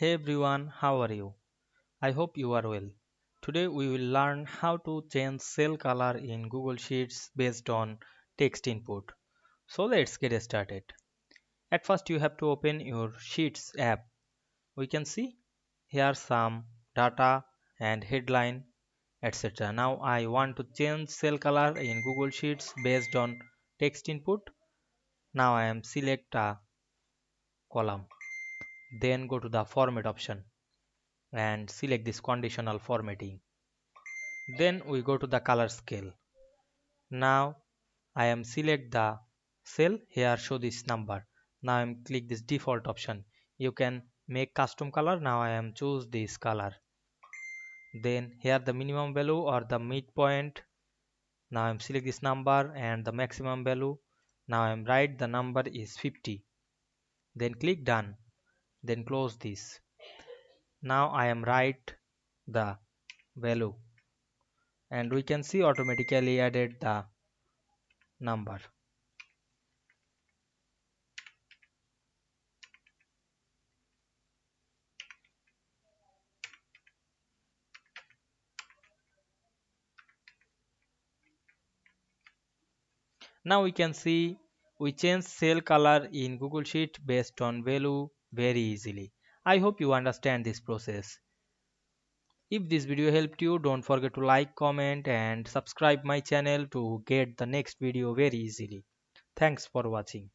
Hey everyone, how are you? I hope you are well. Today we will learn how to change cell color in Google Sheets based on text input. So let's get started. At first you have to open your Sheets app. We can see here some data and headline etc. Now I want to change cell color in Google Sheets based on text input. Now I am select a column. Then go to the format option and select this conditional formatting. Then we go to the color scale. Now I am select the cell here show this number. Now I am click this default option. You can make custom color. Now I am choose this color. Then here the minimum value or the midpoint. Now I am select this number and the maximum value. Now I am write the number is 50. Then click done. Then close this. Now I am write the value and we can see automatically added the number. Now we can see we change cell color in Google Sheet based on value very easily. I hope you understand this process. If this video helped you, don't forget to like, comment and subscribe my channel to get the next video very easily. Thanks for watching.